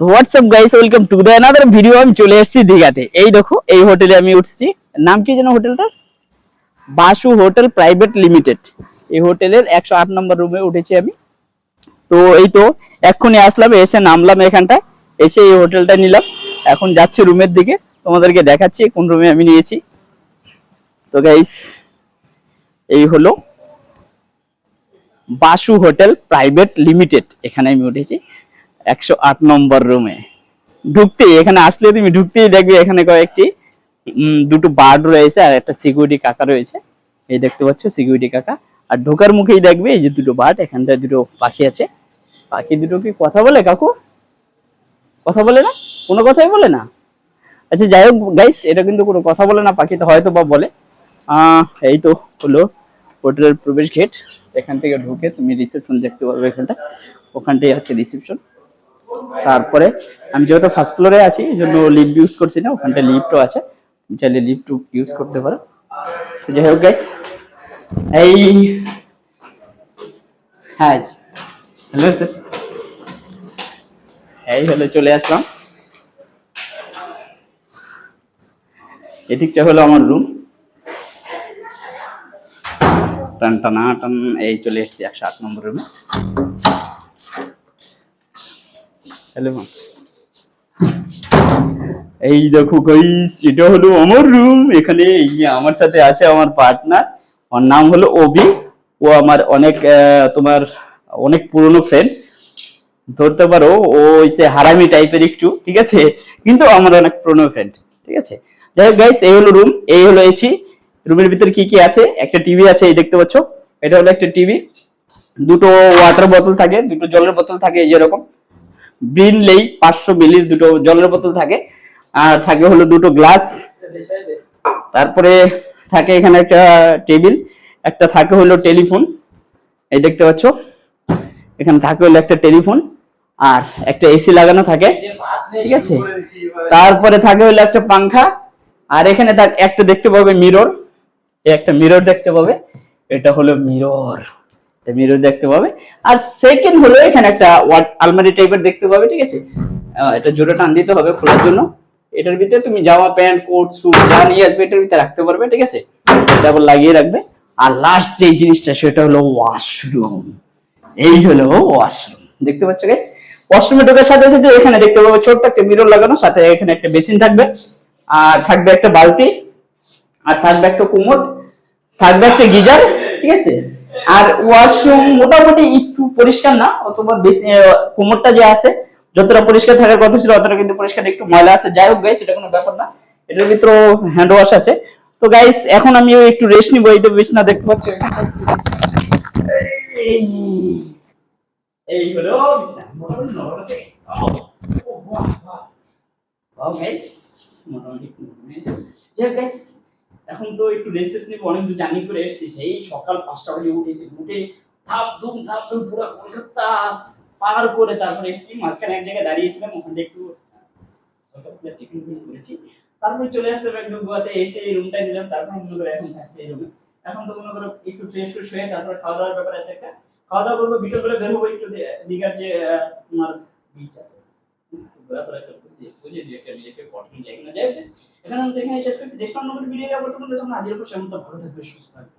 তো WhatsApp guys, welcome to the another video. আমি চলে এসেছি দীঘাতে। এই দেখো, এই হোটেলে আমি উঠছি। নাম কি যেন হোটেলটা? Basu hotel private limited. এই হোটেলের 108 নম্বর রুমে উঠেছি আমি। তো এই তো এক্ষুনি আসলাম, এসে নামলাম এখানটায়, এসে এই হোটেলটা নিলাম। এখন যাচ্ছি রুমের দিকে, তোমাদেরকে দেখাচ্ছি কোন রুমে আমি নিয়েছি। তো গাইস, এই হলো বাসু হোটেল প্রাইভেট লিমিটেড। এখানে আমি উঠেছি 108 নম্বর রুমে। ঢুকতেই, এখানে আসলে তুমি ঢুকতেই দেখবে এখানে কয়েকটি দুটো বার্ড রয়েছে আর একটা সিকিউরিটি কাকা রয়েছে। এই দেখতে পাচ্ছ সিকিউরিটি কাকা। আর ঢোকার মুখেই দেখবে এই যে দুটো বার্ড, এখানটায় দুটো পাখি আছে। পাখি দুটো কি কথা বলে কাকু? কথা বলে না, কোনো কথাই বলে না। আচ্ছা যাই হোক গাইস, এটা কিন্তু কোনো কথা বলে না, পাখিটা হয়তো বা বলে। এই তো হলো হোটেলের প্রবেশ গেট। এখান থেকে ঢুকে তুমি রিসেপশন দেখতে পারবে, এখানটা ওখানটাই আছে রিসেপশন। তারপরে আমি যেহেতু ফার্স্ট ফ্লোরে আছি এই জন্য লিফট ইউজ করছি না, ওখানটা লিফটও আছে, চাইলে লিফট ইউজ করতে পারো। তো যাই হোক গাইস, এই হ্যাঁ, হ্যালো স্যার, এই হলো চলে আসলাম। এদিকটা হলো আমার রুম। টান টানা টান, এই চলে এসেছি 108 নম্বর রুমে। হ্যালো ম্যাম, এই দেখো গাইস, এটা হলো আমার রুম। এখানে এই যে আমার সাথে আছে আমার পার্টনার, ওর নাম হলো ওবি। ও আমার অনেক তোমার অনেক পুরনো ফ্রেন্ড ধরতে পারো। ও হইছে হারামি টাইপের একটু, ঠিক আছে, কিন্তু আমার অনেক পুরনো ফ্রেন্ড, ঠিক আছে। যাই হোক গাইস, এই হলো রুম, এই হলো এসি। রুমের ভিতরে কি কি আছে? একটা টিভি আছে, এই দেখতে পাচ্ছ, এটা হলো একটা টিভি। দুটো ওয়াটার বোতল থাকে, দুটো জলের বোতল থাকে, এই যেরকম ব্রিনলেই 500 মিলির দুটো জলের বোতল থাকে। আর থাকে হলো দুটো গ্লাস। তারপরে থাকে এখানে একটা টেবিল, একটা থাকে হলো টেলিফোন, এই দেখতে পাচ্ছ, এখানে থাকে হলো একটা টেলিফোন। আর একটা এসি লাগানো থাকে, ঠিক আছে। তারপরে থাকে হলো একটা পাংখা। আর এখানে একটা দেখতে পাবে মিরর, একটা মিরর দেখতে পাবে, এটা হলো মিরর, মিরর দেখতে পাবে। আর সেকেন্ড হলো এখানে একটা আলমারি টাইপের দেখতে পাবে, ঠিক আছে। এটা জোরে টান দিতে হবে খোলার জন্য। এটার ভিতরে তুমি জামা প্যান্ট কোট স্যুট যা নিয়ে আসবে এটার ভিতরে রাখতে পারবে, ঠিক আছে। ডাবল লাগিয়ে রাখবে। আর লাস্ট যে জিনিসটা সেটা হলো ওয়াশরুম। এই হলো ওয়াশরুম, দেখতে পাচ্ছ গাইস। ওয়াশরুমে ঢোকার সাথে সাথে এখানে দেখতে পাবো ছোট্ট একটা মিরর লাগানো, সাথে এখানে একটা বেসিন থাকবে, আর থাকবে একটা বালতি, আর থাকবে একটা কুমোড, থাকবে একটা গিজার, ঠিক আছে। আর ওয়াশরুম মোটামুটি একটু পরিষ্কার না, অথবা বেশি কুমোরটা যে আছে যতটা পরিষ্কার থাকার কথা ছিল অতটা কিন্তু পরিষ্কার, একটু ময়লা আছে। যাই হোক গাইস, এটা কোনো ব্যাপার না, এটার ভিতরে হ্যান্ড ওয়াশ আছে। তো গাইস এখন আমি একটু রেস্ট নিবো। এই তো বিছনা দেখতে পাচ্ছি, এই এই হলো বিছনা, মোটামুটি নরম আছে গাইস। ও বাহ বাহ বাহ গাইস, মোটামুটি যাই গাইস, এখন তো একটু রেস্ট নিবো। অনেক দূর জার্নি করে এসেছি, সেই সকাল 5টা বাজে উঠেছি, উঠে ধাপ ধুম পুরো কলকাতা পার করে তারপরে এসেছি। মাঝখানে এক জায়গায় দাঁড়িয়েছিলাম, ওখানে একটু টিফিন করেছি, তারপরে চলে আসতে একদম গোয়াতে। এসে এই রুমটা নিলাম, তারপর মনে করে এখন থাকছে এই রুমে। এখন তো মনে করো একটু ফ্রেশ ফ্রেশ হয়ে তারপরে খাওয়া দাওয়ার ব্যাপার আছে একটা, খাওয়া দাওয়া করবো, বিকেল বেলা বের হবো একটু দীঘার যে তোমার বিচ আছে ঘোরাফেরা করবো, বুঝে দিয়ে একটা নিজেকে পড়াশোনা যাই না। যাই হোক, এখানে আমি এখানে শেষ করছি। দেখলাম নতুন ভিডিও আবার তোমাদের সামনে হাজির হবো। সেমন তো ভালো থাকবে, সুস্থ থাকবে।